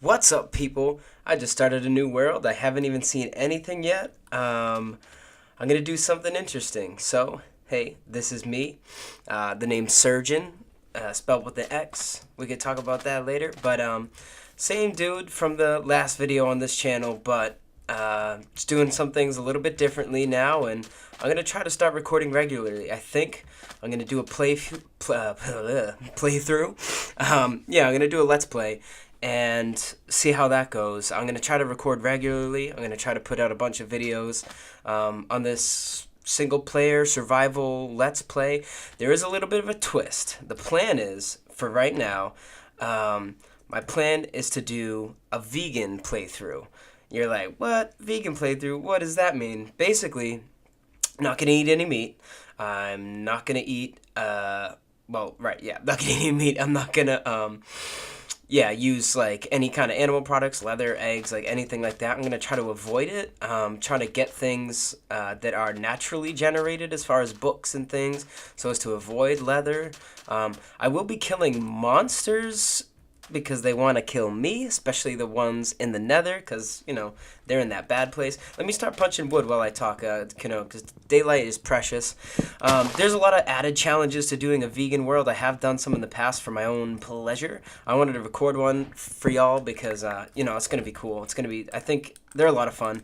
What's up, people? I just started a new world. I haven't even seen anything yet. I'm gonna do something interesting. So, hey, this is me. The name's Surgeon, spelled with the X. We could talk about that later. But same dude from the last video on this channel, but just doing some things a little bit differently now, and I'm gonna try to start recording regularly. I think I'm gonna do a playthrough. Yeah, I'm gonna do a let's play and see how that goes. I'm gonna try to record regularly. I'm gonna try to put out a bunch of videos on this single player survival let's play. There is a little bit of a twist. The plan is, for right now, my plan is to do a vegan playthrough. You're like, what? Vegan playthrough? What does that mean? Basically, not gonna eat any meat. I'm not gonna eat, well, right, yeah, not gonna eat any meat. I'm not gonna, yeah, use like any kind of animal products, leather, eggs, like anything like that. I'm gonna try to avoid it. Trying to get things that are naturally generated, as far as books and things, so as to avoid leather. I will be killing monsters because they want to kill me, especially the ones in the nether, because, they're in that bad place. Let me start punching wood while I talk, because daylight is precious. There's a lot of added challenges to doing a vegan world. I have done some in the past for my own pleasure. I wanted to record one for y'all because, it's going to be cool. It's going to be, I think, they're a lot of fun.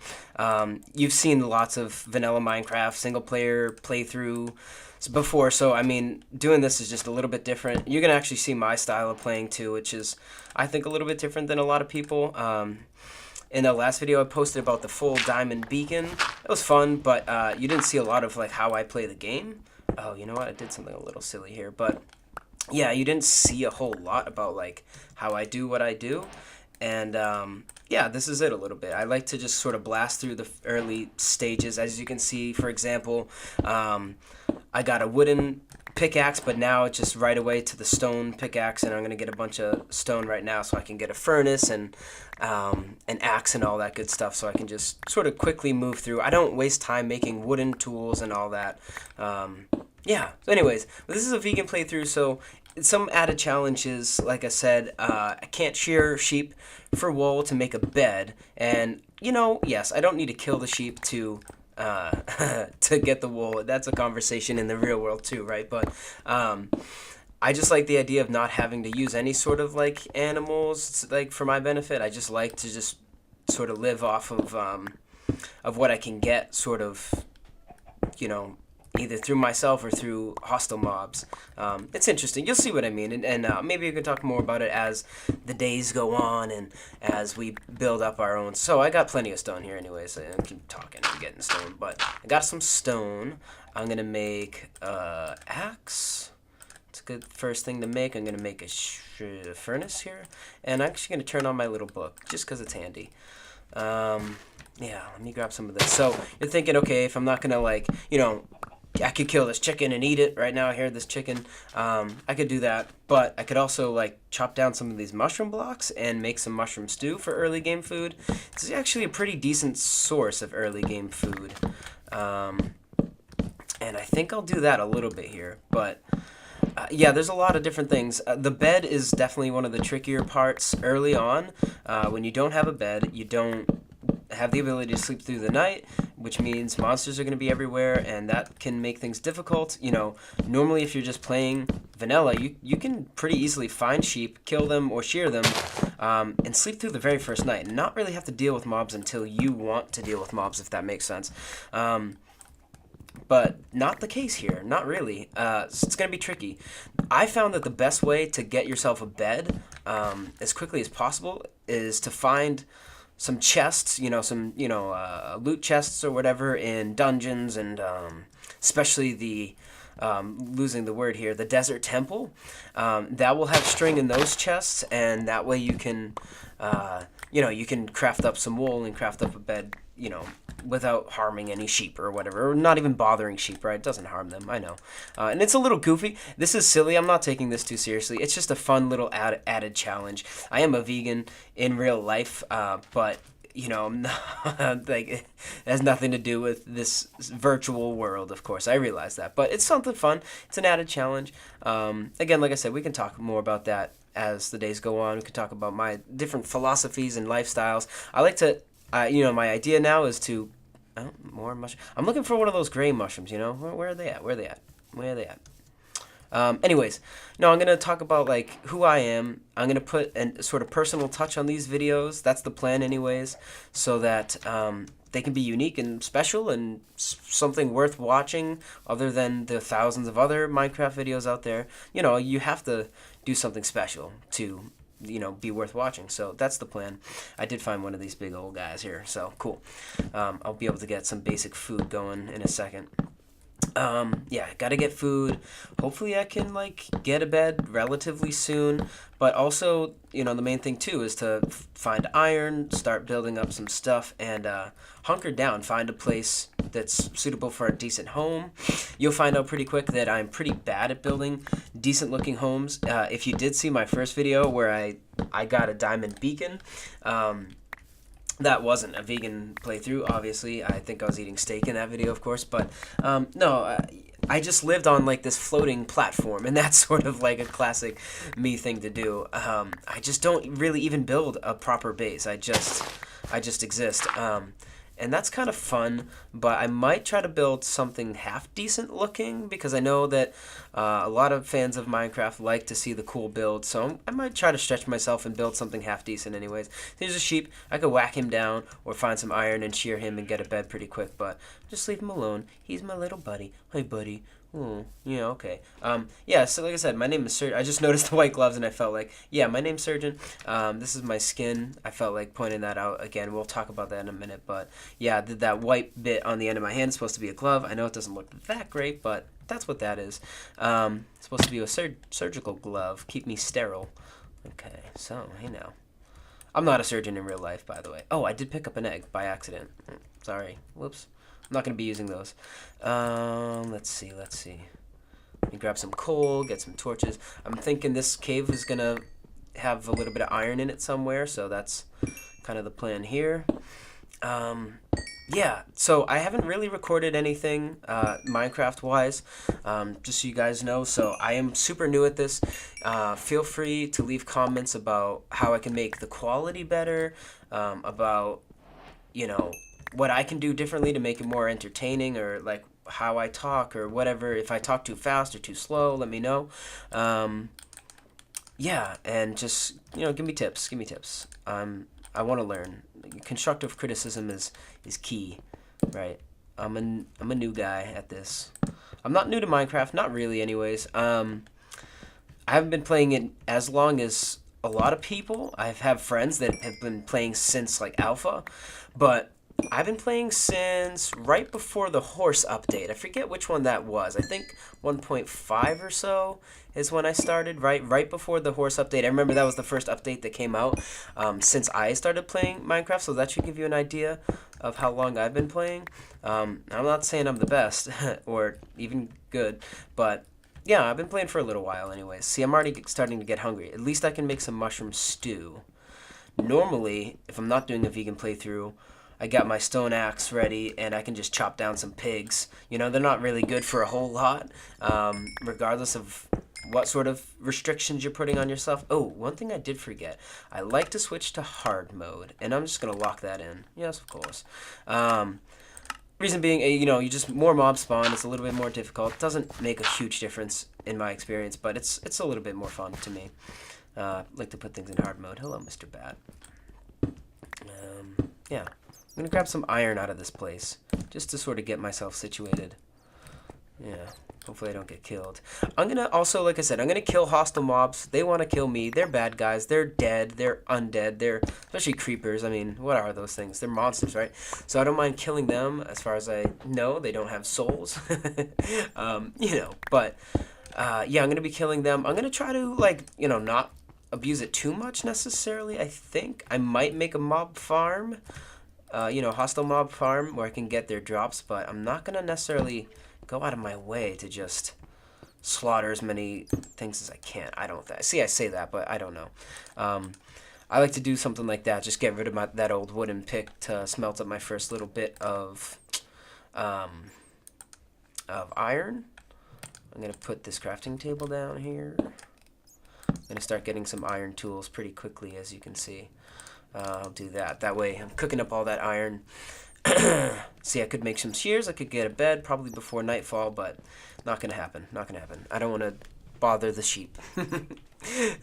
You've seen lots of vanilla Minecraft single-player playthrough before, so I mean, doing this is just a little bit different. You're gonna actually see my style of playing too, which is, I think, a little bit different than a lot of people. In the last video I posted about the full diamond beacon, it was fun, but you didn't see a lot of like how I play the game. Oh, you know what? I did something a little silly here, but yeah, you didn't see a whole lot about like how I do what I do. And yeah, this is it a little bit. I like to just sort of blast through the early stages. As you can see, for example, I got a wooden pickaxe, but now it's just right away to the stone pickaxe, and I'm going to get a bunch of stone right now so I can get a furnace and an axe and all that good stuff, so I can just sort of quickly move through. I don't waste time making wooden tools and all that. Yeah, so anyways, this is a vegan playthrough, so some added challenges, like I said, I can't shear sheep for wool to make a bed, and, yes, I don't need to kill the sheep to to get the wool. That's a conversation in the real world too, right? But I just like the idea of not having to use any sort of like animals like for my benefit. I just like to just sort of live off of what I can get, sort of, either through myself or through hostile mobs. It's interesting. You'll see what I mean, and maybe we can talk more about it as the days go on and as we build up our own. So I got plenty of stone here anyways, so I keep talking and getting stone, but I got some stone. I'm going to make axe. It's a good first thing to make. I'm going to make a furnace here, and I'm actually going to turn on my little book just because it's handy. Yeah, let me grab some of this. So you're thinking, okay, if I'm not going to like, I could kill this chicken and eat it right now. I hear this chicken. I could do that, but I could also like chop down some of these mushroom blocks and make some mushroom stew for early game food. This is actually a pretty decent source of early game food, and I think I'll do that a little bit here. But yeah, there's a lot of different things. The bed is definitely one of the trickier parts early on. When you don't have a bed, you don't have the ability to sleep through the night, which means monsters are going to be everywhere, and that can make things difficult. Normally if you're just playing vanilla, you can pretty easily find sheep, kill them or shear them, and sleep through the very first night and not really have to deal with mobs until you want to deal with mobs, if that makes sense. But not the case here, not really. So it's going to be tricky. I found that the best way to get yourself a bed as quickly as possible is to find some chests, some, loot chests or whatever in dungeons, and especially the, losing the word here, the desert temple. That will have string in those chests, and that way you can, you can craft up some wool and craft up a bed, without harming any sheep or whatever, or not even bothering sheep, right? It doesn't harm them, I know. And it's a little goofy. This is silly. I'm not taking this too seriously. It's just a fun little added challenge. I am a vegan in real life, but, I'm not, like, it has nothing to do with this virtual world, of course. I realize that. But it's something fun. It's an added challenge. Again, like I said, we can talk more about that as the days go on. We could talk about my different philosophies and lifestyles. I like to, you know, my idea now is to, oh, more mushroom. I'm looking for one of those gray mushrooms, you know? Where are they at? Where are they at? Where are they at? Anyways, no, I'm going to talk about like who I am. I'm going to put a sort of personal touch on these videos. That's the plan anyways, so that they can be unique and special and something worth watching other than the thousands of other Minecraft videos out there. You know, you have to do something special to, you know, be worth watching. So that's the plan. I did find one of these big old guys here, so cool. I'll be able to get some basic food going in a second. Yeah, gotta get food. Hopefully I can like get a bed relatively soon, but also, you know, the main thing too is to find iron, start building up some stuff, and hunker down, find a place that's suitable for a decent home. You'll find out pretty quick that I'm pretty bad at building decent looking homes. If you did see my first video where I got a diamond beacon, that wasn't a vegan playthrough, obviously. I think I was eating steak in that video, of course. But no, I just lived on like this floating platform, and that's sort of like a classic me thing to do. I just don't really even build a proper base. I just exist. And that's kind of fun, but I might try to build something half decent looking because I know that a lot of fans of Minecraft like to see the cool build, so I might try to stretch myself and build something half decent anyways. Here's a sheep. I could whack him down or find some iron and shear him and get a bed pretty quick, but just leave him alone. He's my little buddy. Hi, buddy. Oh, yeah, okay. Yeah, so like I said, my name is Surgeon. I just noticed the white gloves and I felt like, yeah, my name's Surgeon. This is my skin. I felt like pointing that out again. We'll talk about that in a minute, but yeah, that white bit on the end of my hand is supposed to be a glove. I know it doesn't look that great, but that's what that is. It's supposed to be a surgical glove. Keep me sterile. Okay, so, hey now. I'm not a surgeon in real life, by the way. Oh, I did pick up an egg by accident. Sorry. Whoops. I'm not going to be using those. Let's see. Let me grab some coal, get some torches. I'm thinking this cave is going to have a little bit of iron in it somewhere, so that's kind of the plan here. Yeah, so I haven't really recorded anything Minecraft-wise, just so you guys know, so I am super new at this. Feel free to leave comments about how I can make the quality better, about, you know, what I can do differently to make it more entertaining, or like how I talk or whatever. If I talk too fast or too slow, let me know. Yeah, and just, you know, give me tips. I want to learn. Constructive criticism is key, right? I'm a new guy at this. I'm not new to Minecraft, not really anyways. I haven't been playing it as long as a lot of people. I have friends that have been playing since like alpha, but I've been playing since right before the horse update. I forget which one that was. I think 1.5 or so is when I started, right before the horse update. I remember that was the first update that came out since I started playing Minecraft, so that should give you an idea of how long I've been playing. I'm not saying I'm the best or even good, but yeah, I've been playing for a little while anyways. See, I'm already starting to get hungry. At least I can make some mushroom stew. Normally, if I'm not doing a vegan playthrough, I got my stone axe ready, and I can just chop down some pigs. You know, they're not really good for a whole lot, regardless of what sort of restrictions you're putting on yourself. Oh, one thing I did forget. I like to switch to hard mode, and I'm just going to lock that in. Yes, of course. Reason being, you know, you just more mob spawn. It's a little bit more difficult. It doesn't make a huge difference in my experience, but it's a little bit more fun to me. I like to put things in hard mode. Hello, Mr. Bat. Yeah. I'm going to grab some iron out of this place, just to sort of get myself situated. Yeah, hopefully I don't get killed. I'm going to also, like I said, I'm going to kill hostile mobs. They want to kill me. They're bad guys. They're dead. They're undead. They're, especially creepers. I mean, what are those things? They're monsters, right? So I don't mind killing them. As far as I know, they don't have souls. You know, but, yeah, I'm going to be killing them. I'm going to try to, like, you know, not abuse it too much necessarily, I think. I might make a mob farm. You know, hostile mob farm where I can get their drops, but I'm not going to necessarily go out of my way to just slaughter as many things as I can. I don't see, I say that, but I don't know. I like to do something like that, just get rid of that old wooden pick to smelt up my first little bit of iron. I'm going to put this crafting table down here. going to start getting some iron tools pretty quickly, as you can see. I'll do that. That way I'm cooking up all that iron. See, I could make some shears. I could get a bed probably before nightfall, but not going to happen. Not going to happen. I don't want to bother the sheep. I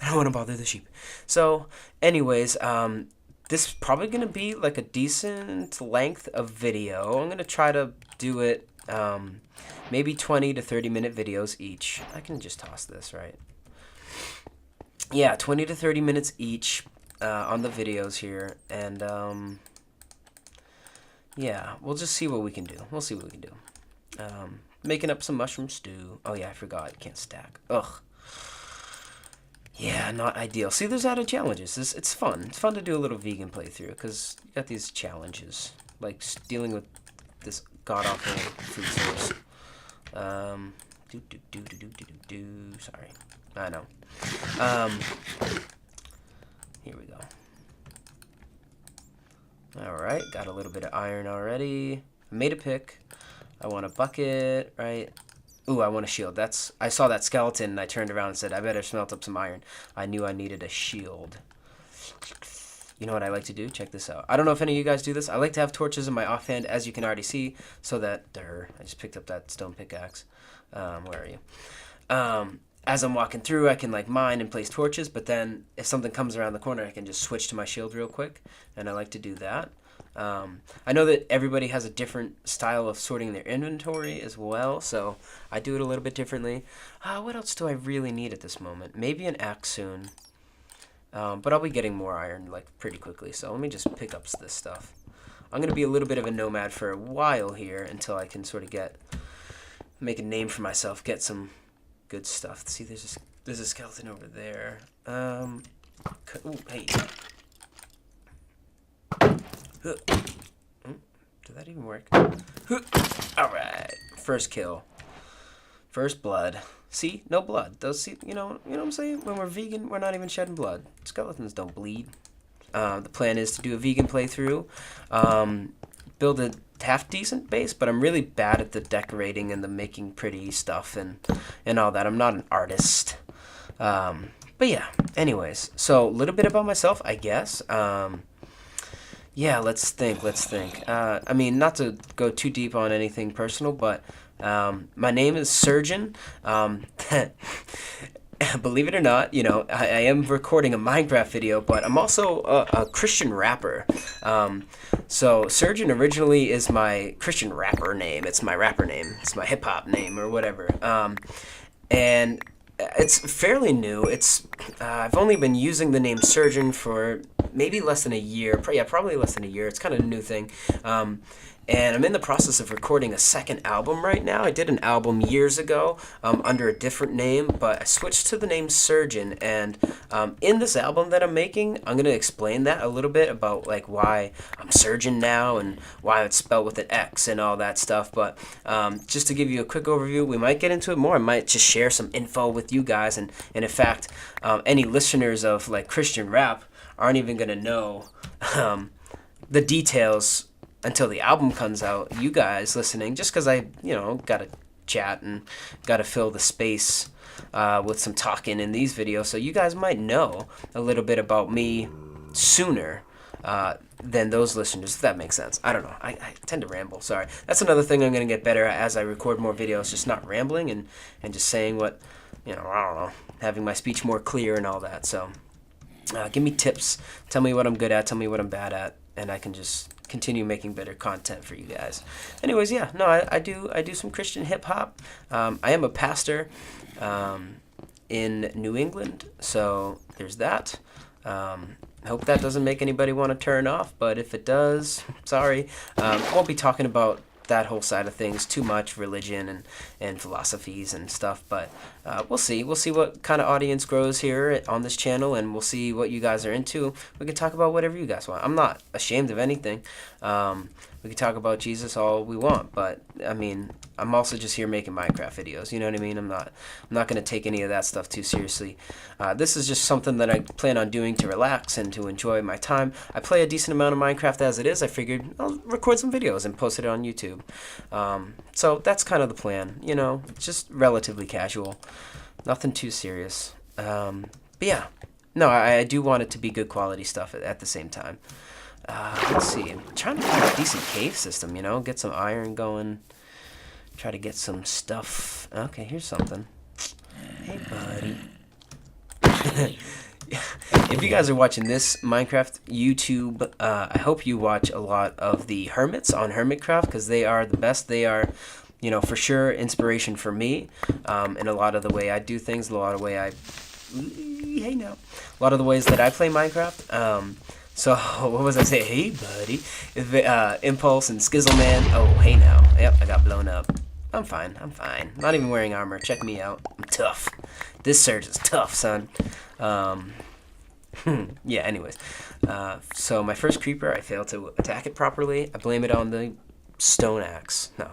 don't want to bother the sheep. So, anyways, this is probably going to be like a decent length of video. I'm going to try to do it maybe 20 to 30 minute videos each. I can just toss this, right? Yeah, 20 to 30 minutes each on the videos here. And yeah, we'll just see what we can do. We'll see what we can do. Making up some mushroom stew. Oh yeah, I forgot. You can't stack. Ugh. Yeah, not ideal. See, there's added challenges. It's fun. It's fun to do a little vegan playthrough because you got these challenges, like dealing with this god-awful food source. Sorry. I know. Here we go. Alright, got a little bit of iron already. I made a pick. I want a bucket, right? Ooh, I want a shield. I saw that skeleton and I turned around and said, I better smelt up some iron. I knew I needed a shield. You know what I like to do? Check this out. I don't know if any of you guys do this. I like to have torches in my offhand, as you can already see, so that... I just picked up that stone pickaxe. Where are you? As I'm walking through, I can like mine and place torches, but then if something comes around the corner, I can just switch to my shield real quick, and I like to do that. I know that everybody has a different style of sorting their inventory as well, so I do it a little bit differently. What else do I really need at this moment? Maybe an axe soon, but I'll be getting more iron like pretty quickly, so let me just pick up this stuff. I'm going to be a little bit of a nomad for a while here until I can sort of make a name for myself, get some good stuff. See, there's a skeleton over there. Ooh, hey. Did that even work? Alright. First kill. First blood. See? No blood. You know what I'm saying? When we're vegan, we're not even shedding blood. Skeletons don't bleed. The plan is to do a vegan playthrough. Build a half-decent base, but I'm really bad at the decorating and the making pretty stuff and all that. I'm not an artist. But yeah, anyways. So, a little bit about myself, I guess. Yeah, let's think. I mean, not to go too deep on anything personal, but my name is Surgeon. Believe it or not, I am recording a Minecraft video, but I'm also a Christian rapper. So Surgeon originally is my Christian rapper name. It's my rapper name. It's my hip-hop name or whatever. And it's fairly new. I've only been using the name Surgeon for maybe less than a year. Yeah, probably less than a year. It's kind of a new thing. And I'm in the process of recording a second album right now. I did an album years ago under a different name, but I switched to the name Surgeon. And in this album that I'm making, I'm going to explain that a little bit about like why I'm Surgeon now and why it's spelled with an X and all that stuff. But just to give you a quick overview, we might get into it more. I might just share some info with you guys. And in fact, any listeners of like Christian rap aren't even going to know the details until the album comes out. You guys listening, just because I, got to chat and got to fill the space with some talking in these videos, so you guys might know a little bit about me sooner than those listeners, if that makes sense. I don't know. I tend to ramble. Sorry. That's another thing I'm going to get better at as I record more videos, just not rambling and just saying what, I don't know, having my speech more clear and all that. So give me tips. Tell me what I'm good at. Tell me what I'm bad at. And I can just continue making better content for you guys. Anyways, yeah, no, I do some Christian hip hop. I am a pastor in New England, so there's that. I hope that doesn't make anybody want to turn off, but if it does, sorry. Won't be talking about that whole side of things too much, religion and philosophies and stuff, but we'll see what kind of audience grows here on this channel, and we'll see what you guys are into. We can talk about whatever you guys want. I'm not ashamed of anything. We can talk about Jesus all we want, but I mean, I'm also just here making Minecraft videos. You know what I mean? I'm not going to take any of that stuff too seriously. This is just something that I plan on doing to relax and to enjoy my time. I play a decent amount of Minecraft as it is. I figured I'll record some videos and post it on YouTube. So that's kind of the plan. Just relatively casual, nothing too serious. But yeah, no, I do want it to be good quality stuff at the same time. Let's see. I'm trying to find a decent cave system, you know? Get some iron going. Try to get some stuff. Okay, here's something. Hey, buddy. If you guys are watching this Minecraft YouTube, I hope you watch a lot of the hermits on Hermitcraft, because they are the best. They are, you know, for sure inspiration for me, in a lot of the way I do things, a lot of the way I... Hey, now. A lot of the ways that I play Minecraft. So, what was I saying? Hey, buddy. Impulse and Skizzleman. Oh, hey, now. Yep, I got blown up. I'm fine. I'm fine. Not even wearing armor. Check me out. I'm tough. This Surge is tough, son. Yeah, anyways. So, my first creeper, I failed to attack it properly. I blame it on the stone axe. No.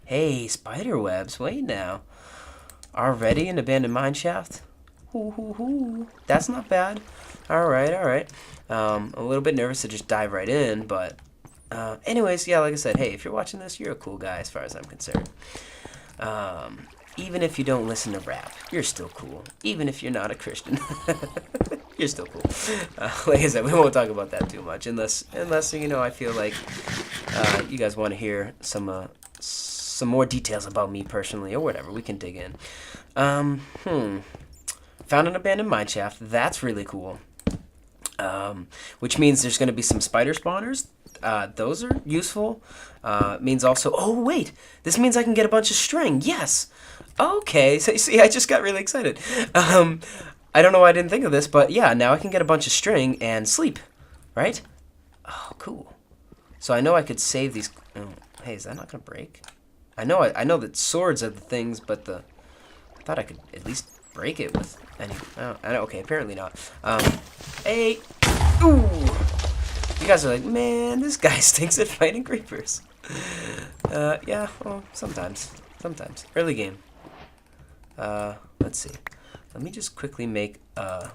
Hey, spider webs. Wait now. Already an abandoned mineshaft? Hoo. That's not bad. Alright, alright. I'm a little bit nervous to just dive right in, but... anyways, yeah, like I said, hey, if you're watching this, you're a cool guy as far as I'm concerned. Even if you don't listen to rap, you're still cool. Even if you're not a Christian, you're still cool. Like I said, we won't talk about that too much, unless you know, I feel like you guys want to hear some more details about me personally, or whatever. We can dig in. Found an abandoned mineshaft. That's really cool. Which means there's going to be some spider spawners. Those are useful. Means also... Oh, wait! This means I can get a bunch of string. Yes! Okay, so you see, I just got really excited. I don't know why I didn't think of this, but yeah, now I can get a bunch of string and sleep. Right? Oh, cool. So I know I could save these... Oh, hey, is that not going to break? I know that swords are the things, but I thought I could at least break it with any... Oh, okay, apparently not. Hey! Ooh! You guys are like, man, this guy stinks at fighting creepers. Yeah, well, sometimes. Sometimes. Early game. Let's see. Let me just quickly make a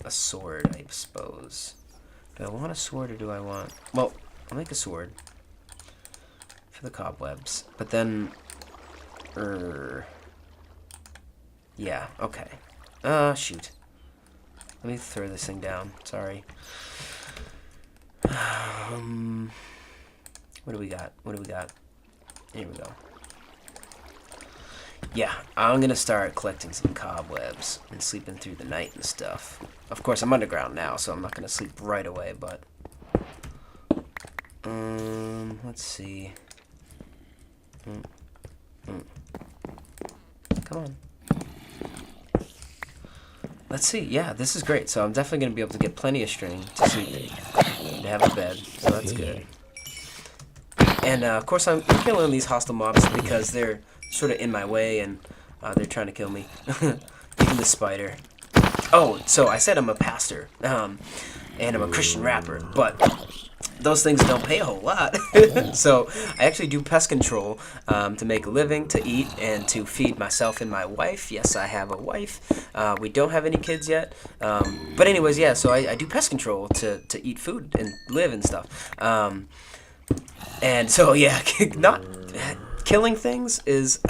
sword, I suppose. Do I want a sword or do I want... Well, I'll make a sword. For the cobwebs. But then... Yeah, okay. Shoot. Let me throw this thing down. Sorry. What do we got? What do we got? Here we go. Yeah, I'm gonna start collecting some cobwebs and sleeping through the night and stuff. Of course, I'm underground now, so I'm not gonna sleep right away, but... let's see. Come on. Let's see. Yeah, this is great. So I'm definitely going to be able to get plenty of string to sleep and have a bed. So that's good. And, of course, I'm killing these hostile mobs because they're sort of in my way and they're trying to kill me. Even the spider. Oh, so I said I'm a pastor. And I'm a Christian rapper. But... those things don't pay a whole lot. So I actually do pest control to make a living, to eat, and to feed myself and my wife. Yes, I have a wife. We don't have any kids yet. But anyways, yeah, so I do pest control to eat food and live and stuff. And so, yeah, not killing things is...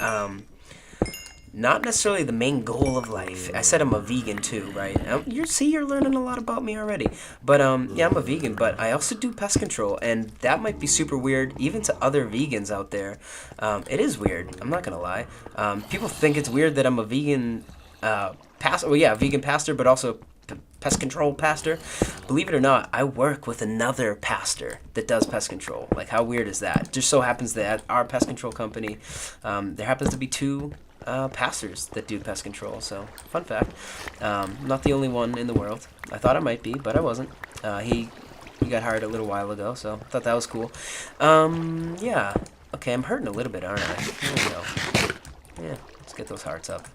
not necessarily the main goal of life. I said I'm a vegan too, right? You're learning a lot about me already. But yeah, I'm a vegan, but I also do pest control, and that might be super weird, even to other vegans out there. It is weird. I'm not gonna lie. People think it's weird that I'm a vegan pastor. Well, yeah, vegan pastor, but also pest control pastor. Believe it or not, I work with another pastor that does pest control. Like, how weird is that? Just so happens that at our pest control company, there happens to be two pastors that do pest control. So, fun fact. Not the only one in the world. I thought I might be, but I wasn't. He got hired a little while ago, so I thought that was cool. Yeah. Okay, I'm hurting a little bit, aren't I? There we go. Yeah, let's get those hearts up.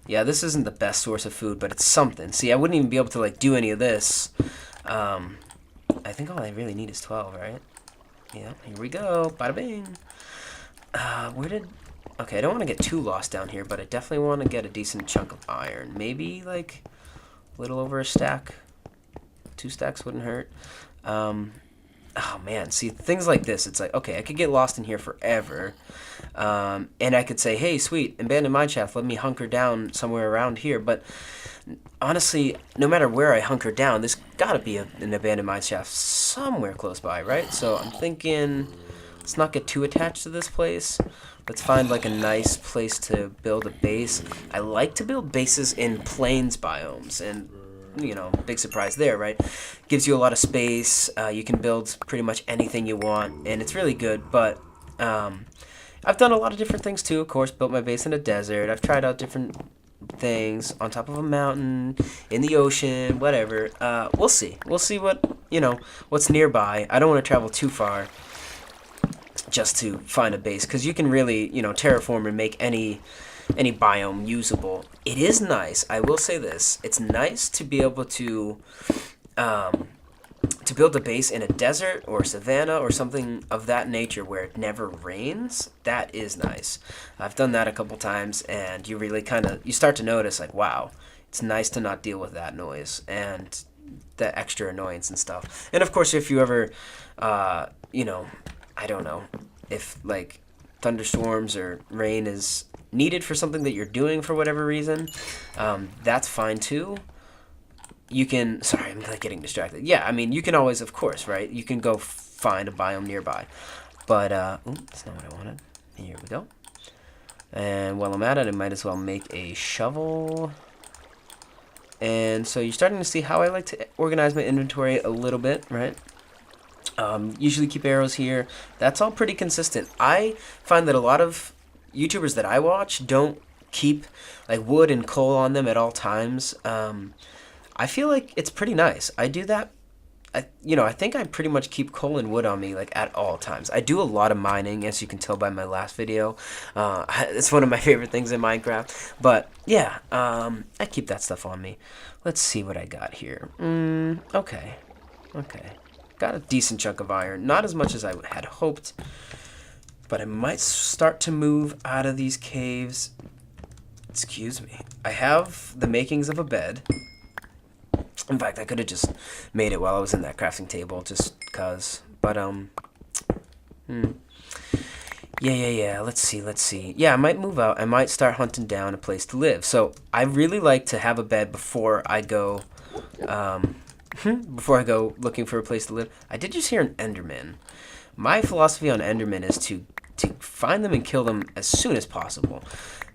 Yeah, this isn't the best source of food, but it's something. See, I wouldn't even be able to, like, do any of this. I think all I really need is 12, right? Yeah, here we go. Bada bing. Okay, I don't want to get too lost down here, but I definitely want to get a decent chunk of iron. Maybe, like, a little over a stack. 2 stacks wouldn't hurt. oh man, see things like this. It's like, okay, I could get lost in here forever, and I could say, hey, sweet, abandoned mine shaft. Let me hunker down somewhere around here. But honestly, no matter where I hunker down, there's got to be an abandoned mine shaft somewhere close by, right? So I'm thinking, let's not get too attached to this place. Let's find like a nice place to build a base. I like to build bases in plains biomes, and big surprise there, right? Gives you a lot of space. You can build pretty much anything you want, and it's really good. But I've done a lot of different things too. Of course, built my base in a desert. I've tried out different things on top of a mountain, in the ocean, whatever. We'll see. We'll see what's nearby. I don't want to travel too far just to find a base, because you can really, terraform and make any biome usable. It is nice. I will say this. It's nice to be able to build a base in a desert or savanna or something of that nature where it never rains. That is nice. I've done that a couple times, and you really you start to notice, like, wow, it's nice to not deal with that noise and the extra annoyance and stuff. And of course, if you ever, I don't know, if like thunderstorms or rain is needed for something that you're doing for whatever reason, that's fine too. You can, sorry, I'm like getting distracted. Yeah, I mean, you can always, of course, right? You can go find a biome nearby. But, that's not what I wanted. Here we go. And while I'm at it, I might as well make a shovel. And so you're starting to see how I like to organize my inventory a little bit, right? Usually keep arrows here. That's all pretty consistent. I find that a lot of YouTubers that I watch don't keep like wood and coal on them at all times. I feel like it's pretty nice. I do that. I think I pretty much keep coal and wood on me like at all times. I do a lot of mining, as you can tell by my last video. It's one of my favorite things in Minecraft. But yeah, I keep that stuff on me. Let's see what I got here. Okay. Got a decent chunk of iron. Not as much as I had hoped, but I might start to move out of these caves. Excuse me. I have the makings of a bed. In fact, I could have just made it while I was in that crafting table, just cause. But yeah. Let's see. Yeah, I might move out. I might start hunting down a place to live. So I really like to have a bed before I go. Before I go looking for a place to live. I did just hear an Enderman. My philosophy on Enderman is to find them and kill them as soon as possible,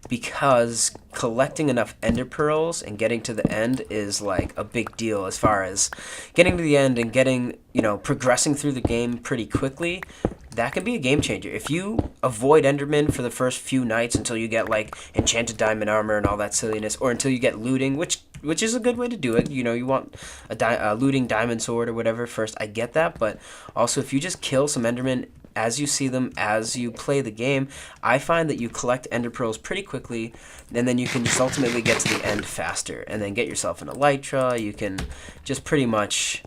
because collecting enough ender pearls and getting to the end is like a big deal as far as getting to the end and getting, progressing through the game pretty quickly. That can be a game changer. If you avoid Enderman for the first few nights until you get like enchanted diamond armor and all that silliness, or until you get looting, which is a good way to do it. You want a looting diamond sword or whatever first. I get that, but also if you just kill some Endermen as you see them, as you play the game, I find that you collect ender pearls pretty quickly, and then you can just ultimately get to the end faster, and then get yourself an elytra. You can just pretty much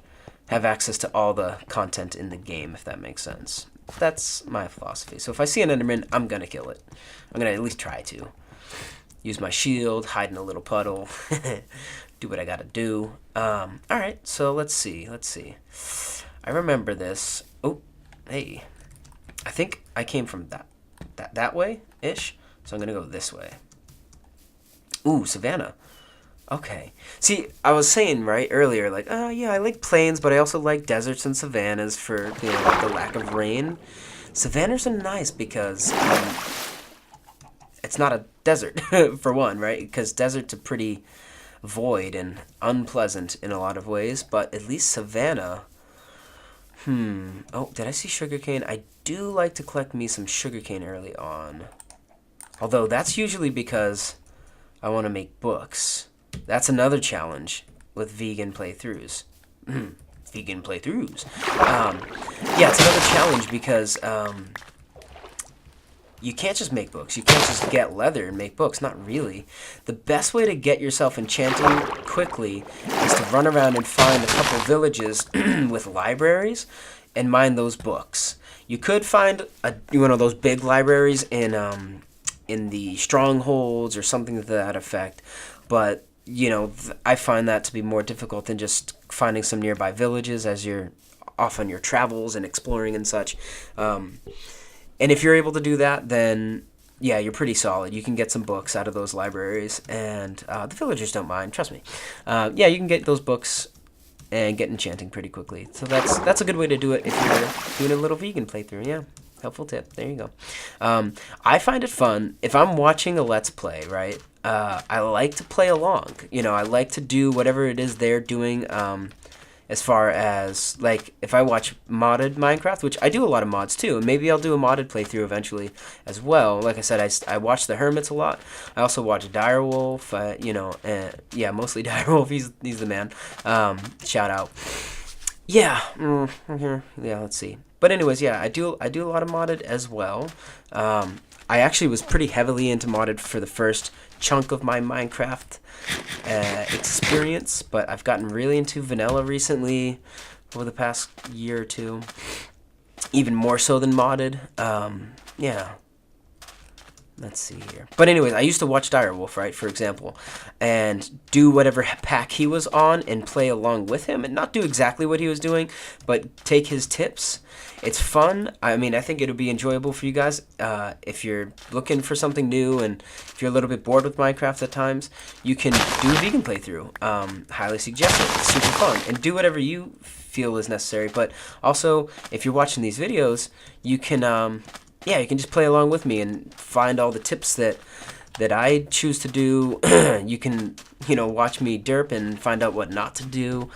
have access to all the content in the game, if that makes sense. That's my philosophy. So if I see an Enderman, I'm going to kill it. I'm going to at least try to. Use my shield, hide in a little puddle, do what I got to do. Alright, so let's see. I remember this. Oh, hey. I think I came from that way-ish, so I'm going to go this way. Ooh, Savannah. Okay. See, I was saying, right, earlier, like, yeah, I like plains, but I also like deserts and savannas for, like the lack of rain. Savannas are nice because it's not a desert, for one, right? Because deserts are pretty void and unpleasant in a lot of ways, but at least savanna... Oh, did I see sugarcane? I do like to collect me some sugarcane early on. Although that's usually because I want to make books. That's another challenge with vegan playthroughs. Vegan playthroughs. Yeah, it's another challenge because you can't just make books. You can't just get leather and make books. Not really. The best way to get yourself enchanting quickly is to run around and find a couple villages with libraries and mine those books. You could find one of those big libraries in the strongholds or something to that effect, but I find that to be more difficult than just finding some nearby villages, as you're off on your travels and exploring and such. And if you're able to do that, then yeah, you're pretty solid. You can get some books out of those libraries, and the villagers don't mind. Trust me. Yeah, you can get those books and get enchanting pretty quickly. So that's a good way to do it if you're doing a little vegan playthrough. Yeah, helpful tip. There you go. I find it fun if I'm watching a Let's Play, right? I like to play along. You know, I like to do whatever it is they're doing. As far as, like, if I watch modded Minecraft, which I do a lot of mods too, and maybe I'll do a modded playthrough eventually as well. Like I said, I watch the Hermits a lot. I also watch Direwolf, you know, yeah, mostly Direwolf. He's the man. Shout out. Yeah, yeah, let's see. But anyways, yeah, I do a lot of modded as well. I actually was pretty heavily into modded for the first chunk of my Minecraft experience, but I've gotten really into vanilla recently over the past year or two, even more so than modded. Yeah, let's see here. But anyways, I used to watch Direwolf, right, for example, and do whatever pack he was on and play along with him, and not do exactly what he was doing, but take his tips. It's fun. I mean, I think it'll be enjoyable for you guys if you're looking for something new, and if you're a little bit bored with Minecraft at times, you can do a vegan playthrough. Highly suggest it. It's super fun, and do whatever you feel is necessary. But also, if you're watching these videos, you can yeah, you can just play along with me and find all the tips that I choose to do. You can, you know, watch me derp and find out what not to do,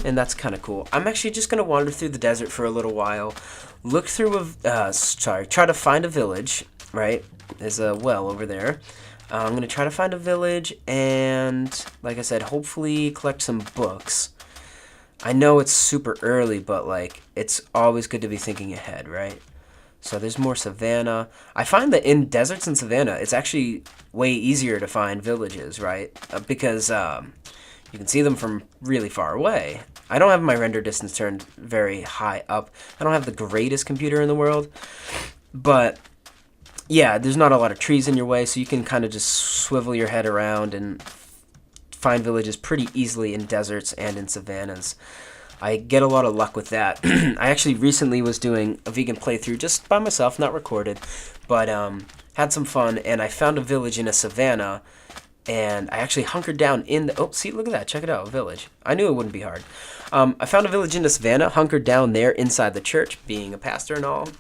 and that's kind of cool. I'm actually just gonna wander through the desert for a little while, look through try to find a village. Right, there's a well over there. I'm gonna try to find a village, and like I said, hopefully collect some books. I know it's super early, but like it's always good to be thinking ahead, right? So there's more savanna. I find that in deserts and savanna, it's actually way easier to find villages, right? Because you can see them from really far away. I don't have my render distance turned very high up. I don't have the greatest computer in the world. But yeah, there's not a lot of trees in your way, so you can kind of just swivel your head around and find villages pretty easily in deserts and in savannas. I get a lot of luck with that. I actually recently was doing a vegan playthrough just by myself, not recorded, but had some fun, and I found a village in a savanna, and I actually hunkered down in the... Oh, see, look at that. Check it out, a village. I knew it wouldn't be hard. I found a village in the savannah, hunkered down there inside the church, being a pastor and all,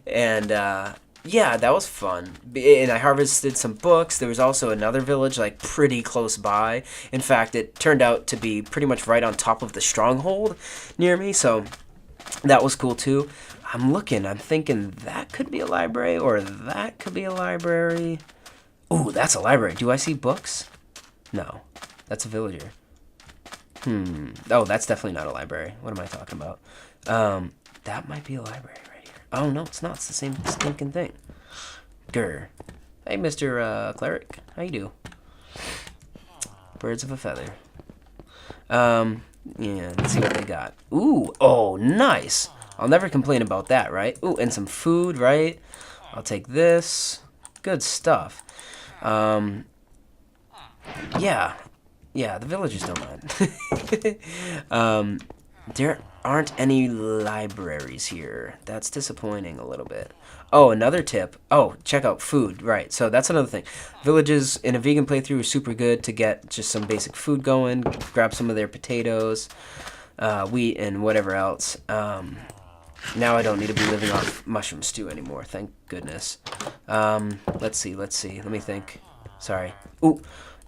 and... yeah, that was fun. And I harvested some books. There was also another village, like, pretty close by. In fact, it turned out to be pretty much right on top of the stronghold near me, so that was cool, too. I'm thinking that could be a library, or that could be a library. Ooh, that's a library. Do I see books? No, that's a villager. Oh, that's definitely not a library. What am I talking about? That might be a library. Oh, no, it's not. It's the same stinking thing. Grr. Hey, Mr. Cleric. How you do? Birds of a feather. Yeah, let's see what they got. Ooh, oh, nice. I'll never complain about that, right? Ooh, and some food, right? I'll take this. Good stuff. Yeah. Yeah, the villagers don't mind. There aren't any libraries here. That's disappointing a little bit. Oh, another tip. Oh, check out food. Right, so that's another thing. Villages in a vegan playthrough are super good to get just some basic food going. Grab some of their potatoes, wheat, and whatever else. Now I don't need to be living off mushroom stew anymore, thank goodness. Let's see. Let me think. Sorry. Ooh,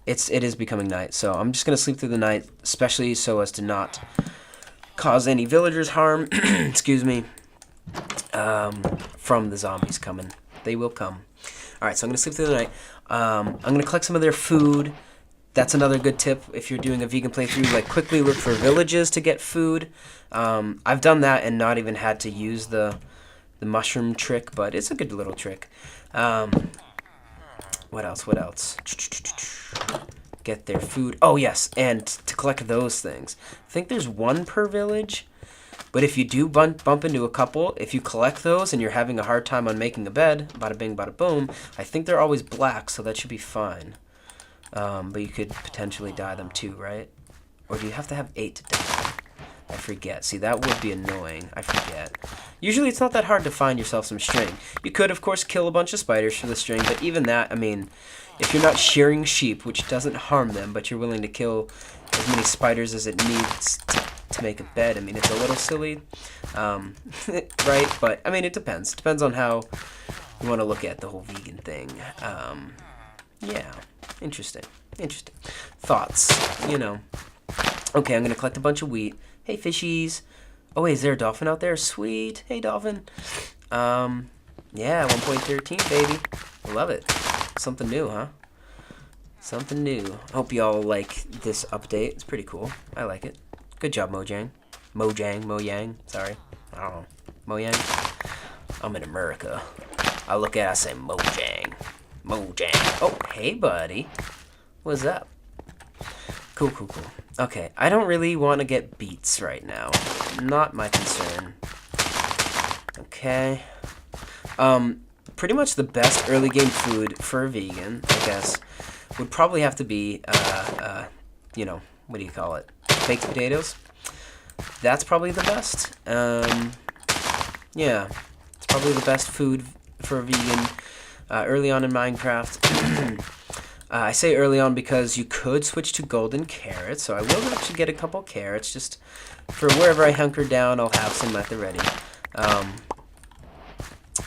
it is becoming night, so I'm just going to sleep through the night, especially so as to not cause any villagers harm, excuse me, from the zombies coming. They will come. Alright, so I'm going to sleep through the night. I'm going to collect some of their food. That's another good tip if you're doing a vegan playthrough. Like, quickly look for villages to get food. I've done that and not even had to use the mushroom trick, but it's a good little trick. What else? Get their food. Oh, yes, and to collect those things. I think there's one per village, but if you do bump into a couple, if you collect those and you're having a hard time on making a bed, bada bing, bada boom, I think they're always black, so that should be fine. But you could potentially dye them too, right? Or do you have to have 8 to dye? I forget. See, that would be annoying. I forget. Usually it's not that hard to find yourself some string. You could, of course, kill a bunch of spiders for the string, but even that, I mean, if you're not shearing sheep, which doesn't harm them, but you're willing to kill as many spiders as it needs to make a bed, I mean, it's a little silly, right? But, I mean, it depends. It depends on how you want to look at the whole vegan thing. Yeah, interesting. Interesting. Thoughts, you know. Okay, I'm going to collect a bunch of wheat. Hey, fishies. Oh, wait, is there a dolphin out there? Sweet. Hey, dolphin. Yeah, 1.13, baby. I love it. Something new, huh? Something new. Hope y'all like this update. It's pretty cool. I like it. Good job, Mojang. Mojang. Sorry. I don't know. Mojang? I'm in America. I look at it, I say Mojang. Mojang. Oh, hey, buddy. What's up? Cool. Okay, I don't really want to get beets right now. Not my concern. Okay. Pretty much the best early game food for a vegan, I guess, would probably have to be, you know, what do you call it? Baked potatoes. That's probably the best. Yeah, it's probably the best food for a vegan early on in Minecraft. I say early on because you could switch to golden carrots, so I will actually get a couple carrots. Just for wherever I hunker down, I'll have some at the ready.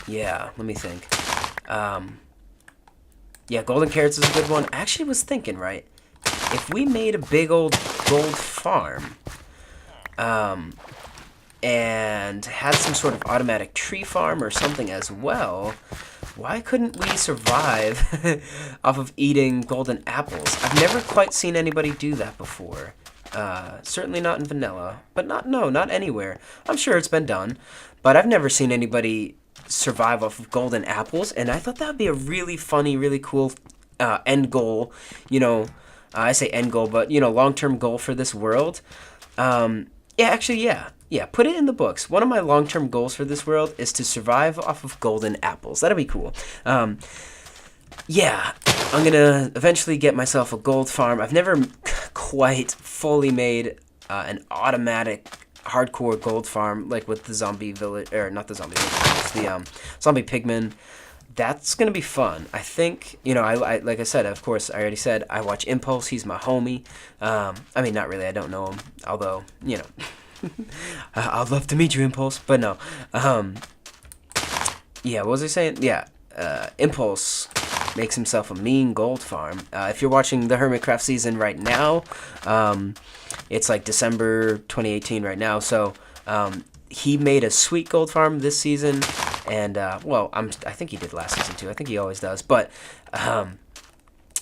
Yeah, let me think. Yeah, golden carrots is a good one. I actually was thinking, right, if we made a big old gold farm, and had some sort of automatic tree farm or something as well, why couldn't we survive off of eating golden apples? I've never quite seen anybody do that before. Certainly not in vanilla, but not anywhere. I'm sure it's been done, but I've never seen anybody survive off of golden apples, and I thought that would be a really funny, really cool end goal. You know, I say end goal, but, you know, long-term goal for this world. Yeah, put it in the books. One of my long-term goals for this world is to survive off of golden apples. That'll be cool. Yeah, I'm going to eventually get myself a gold farm. I've never quite fully made an automatic hardcore gold farm like with the zombie village, or not the zombie village, the zombie pigmen. That's going to be fun. I think, you know, I like I said, of course, I already said, I watch Impulse. He's my homie. I mean, not really. I don't know him. Although, you know, I'd love to meet you, Impulse. But no. Yeah, what was I saying? Yeah, Impulse makes himself a mean gold farm. If you're watching the Hermitcraft season right now, it's like December 2018 right now. So he made a sweet gold farm this season. And, well, I think he did last season, too. I think he always does. But,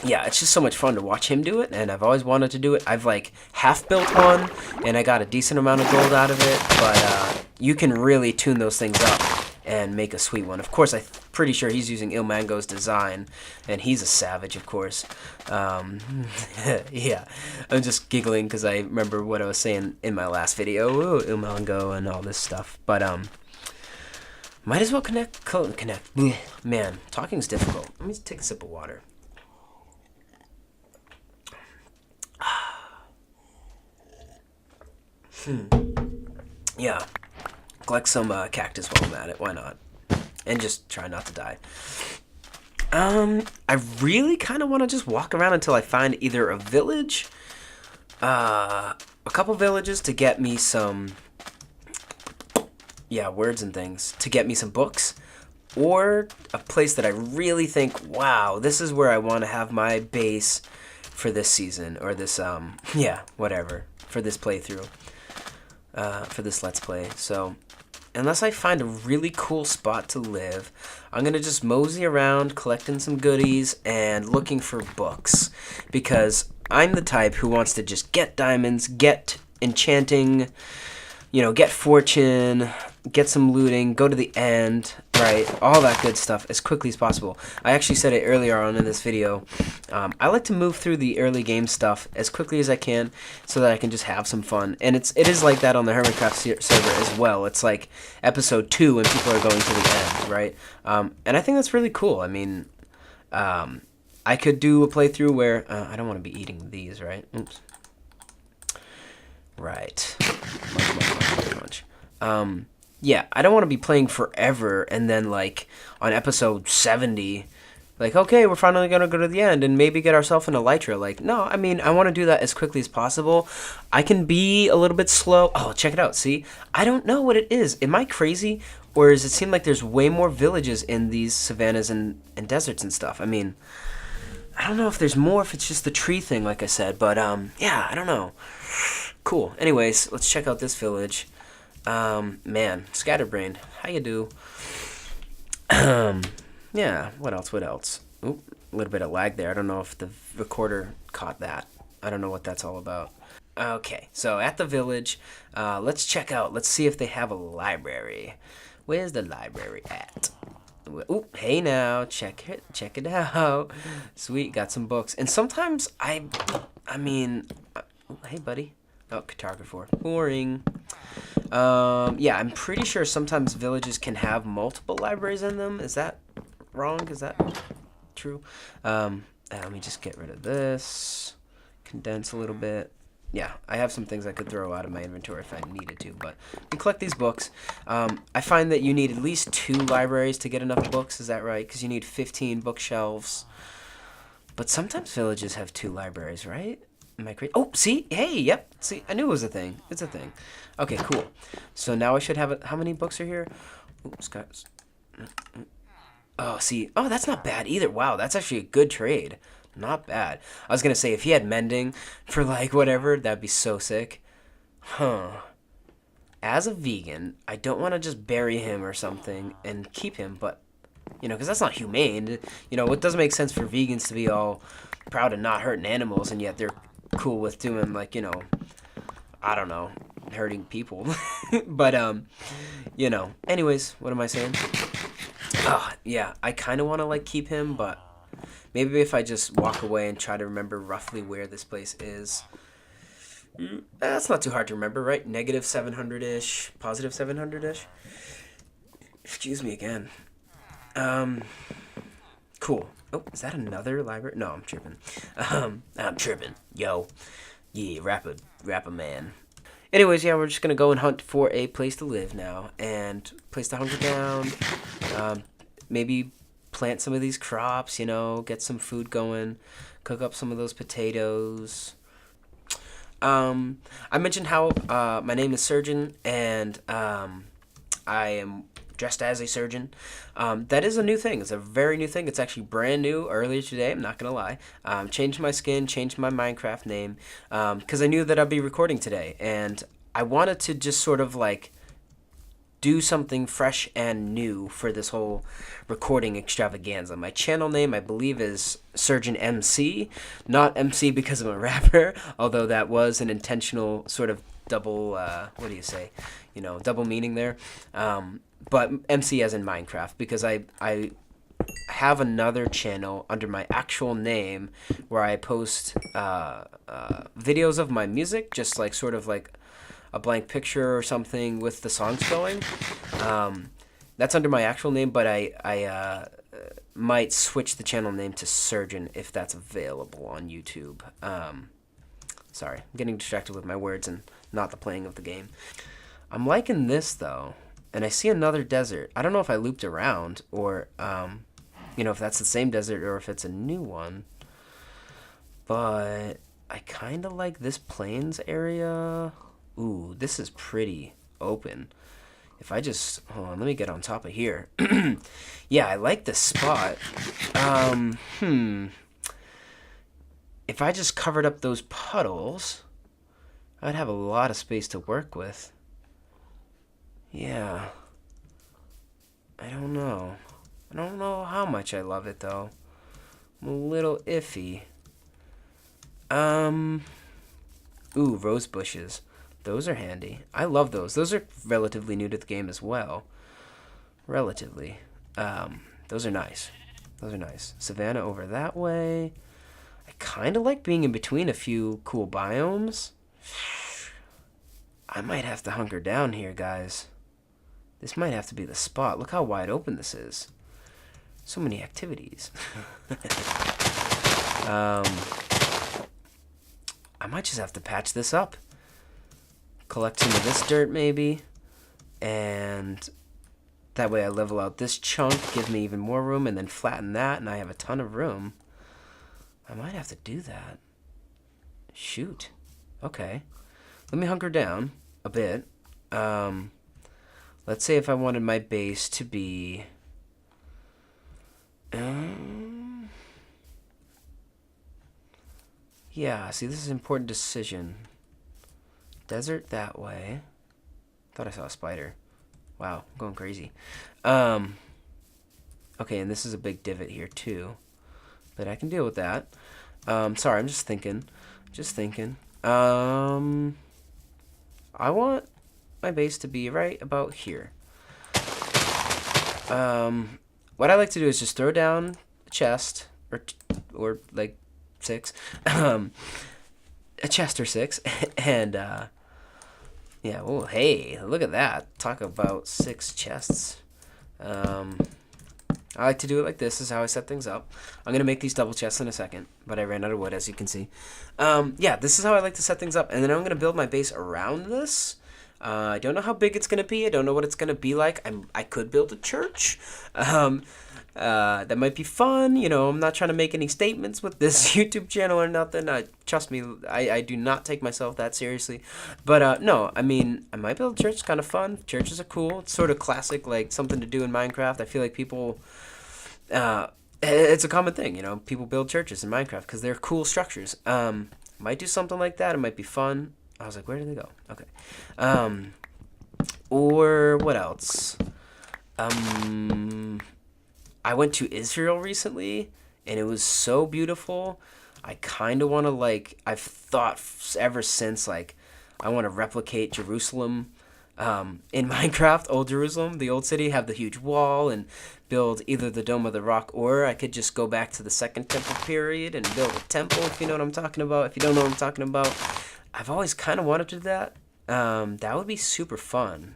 yeah, it's just so much fun to watch him do it. And I've always wanted to do it. I've, like, half built one, and I got a decent amount of gold out of it. But you can really tune those things up and make a sweet one. Of course, I'm pretty sure he's using Ilmango's design. And he's a savage, of course. Yeah, I'm just giggling because I remember what I was saying in my last video. Ooh, Ilmango and all this stuff. But, might as well connect. Blech. Man, talking's difficult. Let me take a sip of water. Yeah. Collect some cactus while I'm at it. Why not? And just try not to die. I really kind of want to just walk around until I find either a village, a couple villages to get me some... yeah, words and things, to get me some books, or a place that I really think, wow, this is where I want to have my base for this season, or this, yeah, whatever, for this playthrough, for this Let's Play. So, unless I find a really cool spot to live, I'm going to just mosey around, collecting some goodies, and looking for books, because I'm the type who wants to just get diamonds, get enchanting, you know, get fortune, get some looting, go to the end, right? All that good stuff as quickly as possible. I actually said it earlier on in this video. I like to move through the early game stuff as quickly as I can so that I can just have some fun. And it is like that on the Hermitcraft server as well. It's like episode 2 when people are going to the end, right? And I think that's really cool. I mean, I could do a playthrough where... I don't want to be eating these, right? Oops. Right. Yeah, I don't want to be playing forever and then like on episode 70, like, okay, we're finally gonna go to the end and maybe get ourselves an elytra. Like, no, I mean, I want to do that as quickly as possible. I can be a little bit slow. Oh, check it out. See, I don't know what it is. Am I crazy, or does it seem like there's way more villages in these savannas and deserts and stuff? I mean, I don't know if there's more, if it's just the tree thing, like I said, but yeah, I don't know. Cool. Anyways, let's check out this village. Man, Scatterbrain, how you do? Yeah, what else? Oop, a little bit of lag there. I don't know if the recorder caught that. I don't know what that's all about. Okay, so at the village, let's check out. Let's see if they have a library. Where's the library at? Oop, hey now, check it out. Sweet, got some books. And sometimes I mean, hey buddy. Oh, cartographer. Boring. Yeah, I'm pretty sure sometimes villages can have multiple libraries in them. Is that wrong? Is that true? Let me just get rid of this. Condense a little bit. Yeah, I have some things I could throw out of my inventory if I needed to, but we collect these books. I find that you need at least 2 libraries to get enough books. Is that right? Because you need 15 bookshelves. But sometimes villages have 2 libraries, right? Am I crazy? Oh, see? Hey, yep. See, I knew it was a thing. It's a thing. Okay, cool. So now I should have it. How many books are here? Oops, guys. Oh, see. Oh, that's not bad either. Wow, that's actually a good trade. Not bad. I was going to say, if he had mending for, like, whatever, that'd be so sick. Huh. As a vegan, I don't want to just bury him or something and keep him, but, you know, because that's not humane. You know, it doesn't make sense for vegans to be all proud of not hurting animals, and yet they're cool with doing, like, you know, I don't know, hurting people. But, you know, anyways, what am I saying? Oh, yeah, I kind of want to, like, keep him, but maybe if I just walk away and try to remember roughly where this place is. That's not too hard to remember, right? Negative 700-ish, positive 700-ish. Excuse me again. Cool. Oh, is that another library? No, I'm tripping. I'm tripping. Yo. Yeah, rapper man. Anyways, yeah, we're just gonna go and hunt for a place to live now, and place to hunker down. Maybe plant some of these crops, you know, get some food going, cook up some of those potatoes. I mentioned how my name is Surgeon, and I am dressed as a surgeon. That is a new thing. It's a very new thing. It's actually brand new earlier today. I'm not going to lie. Changed my skin, changed my Minecraft name, because I knew that I'd be recording today. And I wanted to just sort of like do something fresh and new for this whole recording extravaganza. My channel name, I believe, is Surgeon MC. Not MC because I'm a rapper, although that was an intentional sort of double, what do you say? You know, double meaning there. But MC as in Minecraft, because I have another channel under my actual name where I post videos of my music, just like sort of like a blank picture or something with the songs going. That's under my actual name, but I might switch the channel name to Surgeon if that's available on YouTube. Sorry, I'm getting distracted with my words and not the playing of the game. I'm liking this, though. And I see another desert. I don't know if I looped around or, you know, if that's the same desert or if it's a new one. But I kind of like this plains area. Ooh, this is pretty open. If I just, hold on, let me get on top of here. Yeah, I like this spot. If I just covered up those puddles, I'd have a lot of space to work with. Yeah. I don't know. I don't know how much I love it, though. I'm a little iffy. Ooh, rose bushes. Those are handy. I love those. Those are relatively new to the game as well. Relatively. Those are nice. Those are nice. Savannah over that way. I kind of like being in between a few cool biomes. I might have to hunker down here, guys. This might have to be the spot. Look how wide open this is. So many activities. I might just have to patch this up. Collect some of this dirt, maybe. and that way I level out this chunk, give me even more room, and then flatten that, and I have a ton of room. I might have to do that. Shoot. Okay. Let me hunker down a bit. Let's say if I wanted my base to be... yeah, see, this is an important decision. Desert that way. Thought I saw a spider. Wow, I'm going crazy. Okay, and this is a big divot here too, but I can deal with that. Sorry, I'm just thinking. I want my base to be right about here. What I like to do is just throw down a chest, or like 6, a chest or 6, and yeah. Oh, hey, look at that! Talk about 6 chests. I like to do it like this. Is how I set things up. I'm gonna make these double chests in a second, but I ran out of wood, as you can see. Yeah, this is how I like to set things up, and then I'm gonna build my base around this. I don't know how big it's gonna be. I don't know what it's gonna be like. I could build a church. That might be fun. You know, I'm not trying to make any statements with this YouTube channel or nothing. Trust me, I do not take myself that seriously. But no, I mean, I might build a church. It's kind of fun. Churches are cool. It's sort of classic, like something to do in Minecraft. I feel like people, it's a common thing. You know, people build churches in Minecraft because they're cool structures. Might do something like that. It might be fun. I was like, where did they go? Okay. Or what else? I went to Israel recently, and it was so beautiful. I kind of want to, like, I've thought ever since, like, I want to replicate Jerusalem in Minecraft, Old Jerusalem, the old city, have the huge wall, and build either the Dome of the Rock, or I could just go back to the Second Temple period and build a temple, if you know what I'm talking about. If you don't know what I'm talking about, I've always kind of wanted to do that. That would be super fun.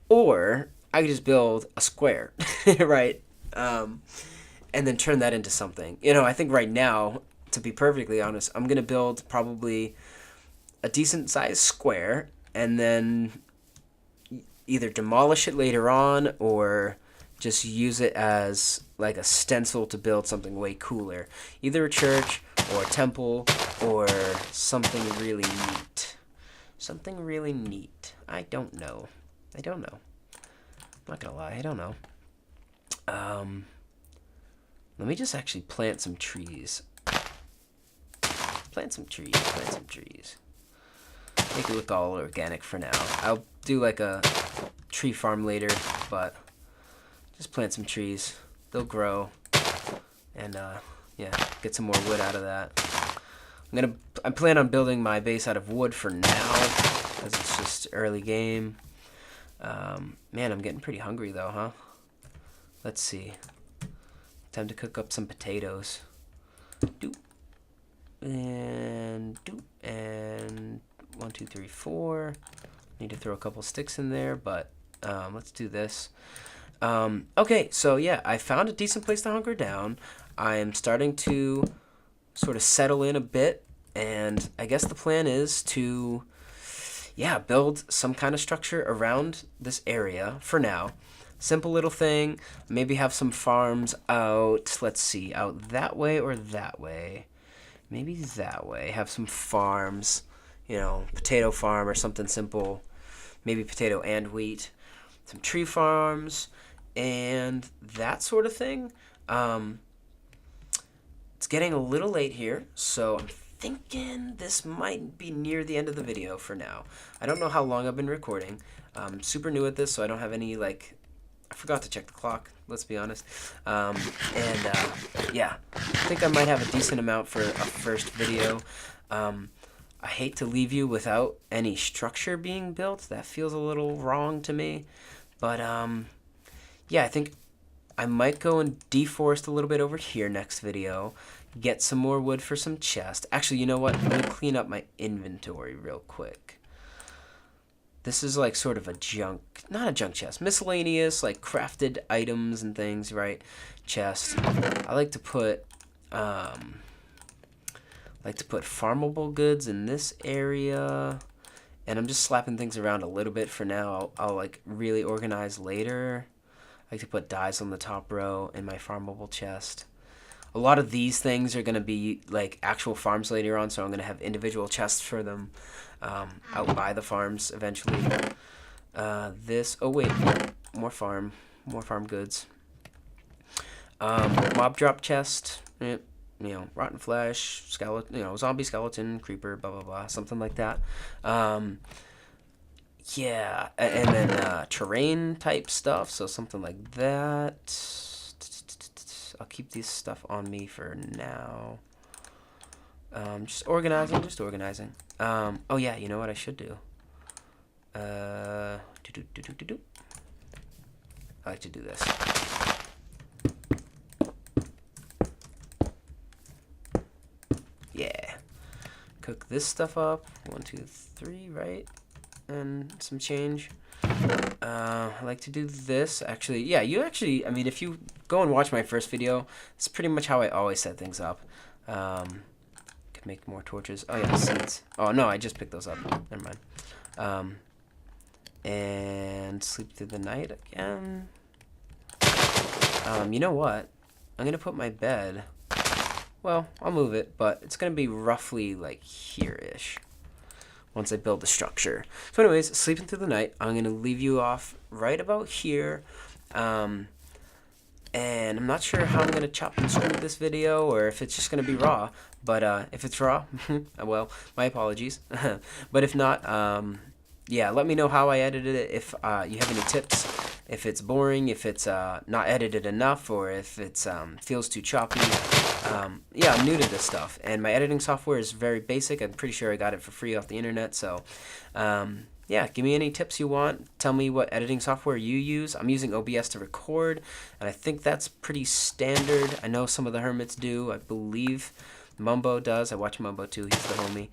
Or I could just build a square, right? And then turn that into something. You know, I think right now, to be perfectly honest, I'm going to build probably a decent sized square and then either demolish it later on or just use it as like a stencil to build something way cooler. Either a church or a temple or something really neat. Something really neat. I don't know. I'm not gonna lie, I don't know. Let me just actually plant some trees. Plant some trees. Make it look all organic for now. I'll do like a tree farm later, but just plant some trees. They'll grow, and yeah, get some more wood out of that. I plan on building my base out of wood for now, because it's just early game. Man, I'm getting pretty hungry though, huh? Let's see. Time to cook up some potatoes. Doop. And doop. And 1, 2, 3, 4. Need to throw a couple sticks in there, but let's do this. Okay, so yeah, I found a decent place to hunker down. I am starting to sort of settle in a bit, and I guess the plan is to, yeah, build some kind of structure around this area for now. Simple little thing. Maybe have some farms out, let's see, out that way or that way. Maybe that way. Have some farms, you know, potato farm or something simple. Maybe potato and wheat. Some tree farms and that sort of thing. It's getting a little late here, so I'm thinking this might be near the end of the video for now. I don't know how long I've been recording. I'm super new at this, so I don't have any, like, I forgot to check the clock, let's be honest. Yeah, I think I might have a decent amount for a first video. I hate to leave you without any structure being built. That feels a little wrong to me. But, yeah, I think I might go and deforest a little bit over here next video. Get some more wood for some chests. Actually, you know what? I'm going to clean up my inventory real quick. This is like sort of a junk, not a junk chest, miscellaneous, like crafted items and things, right? Chest. I like to put farmable goods in this area, And I'm just slapping things around a little bit for now. I'll like really organize later. I like to put dies on the top row in my farmable chest. A lot of these things are going to be like actual farms later on, so I'm going to have individual chests for them out by the farms eventually. Oh wait, more farm goods. Mob drop chest, rotten flesh, skeleton, zombie skeleton, creeper, blah blah blah, something like that. Yeah, and then terrain type stuff, so something like that. I'll keep this stuff on me for now. Just organizing. Oh yeah, you know what I should do? I like to do this. Yeah. Cook this stuff up. 1, 2, 3, right? And some change. I like to do this. Actually, yeah, I mean, if you go and watch my first video, it's pretty much how I always set things up. Could make more torches. Oh yeah, seeds. Oh no, I just picked those up. Never mind. And sleep through the night again. You know what? I'm gonna put my bed. Well, I'll move it, but it's gonna be roughly like here-ish once I build the structure. So anyways, sleeping through the night. I'm gonna leave you off right about here. And I'm not sure how I'm gonna chop and screw this video, or if it's just gonna be raw. But if it's raw, well, my apologies. But if not, yeah, let me know how I edited it. If you have any tips, if it's boring, if it's not edited enough, or if it's feels too choppy. Yeah, I'm new to this stuff, and my editing software is very basic. I'm pretty sure I got it for free off the internet. So yeah, give me any tips you want. Tell me what editing software you use. I'm using OBS to record, and I think that's pretty standard. I know some of the hermits do. I believe Mumbo does. I watch Mumbo too. He's the homie.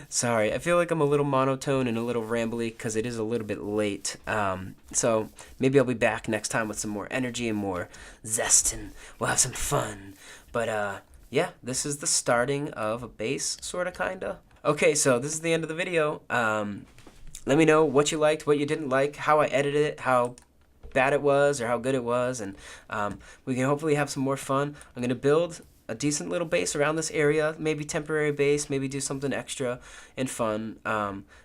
Sorry, I feel like I'm a little monotone and a little rambly because it is a little bit late. So maybe I'll be back next time with some more energy and more zest, and we'll have some fun. But yeah, this is the starting of a base, sorta, kinda. Okay, so this is the end of the video. Let me know what you liked, what you didn't like, how I edited it, how bad it was or how good it was, and we can hopefully have some more fun. I'm going to build a decent little base around this area, maybe temporary base, maybe do something extra and fun.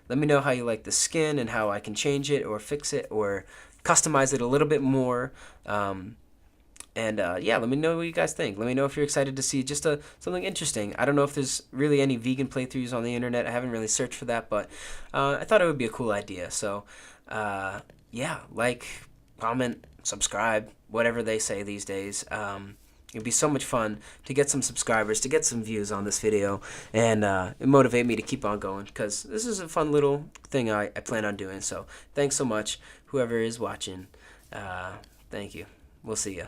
Let me know how you like the skin and how I can change it or fix it or customize it a little bit more. Yeah, let me know what you guys think. Let me know if you're excited to see just something interesting. I don't know if there's really any vegan playthroughs on the internet. I haven't really searched for that, but I thought it would be a cool idea. So yeah, like, comment, subscribe, whatever they say these days. It'd be so much fun to get some subscribers, to get some views on this video, and it motivate me to keep on going, because this is a fun little thing I plan on doing. So thanks so much, whoever is watching. Thank you. We'll see ya.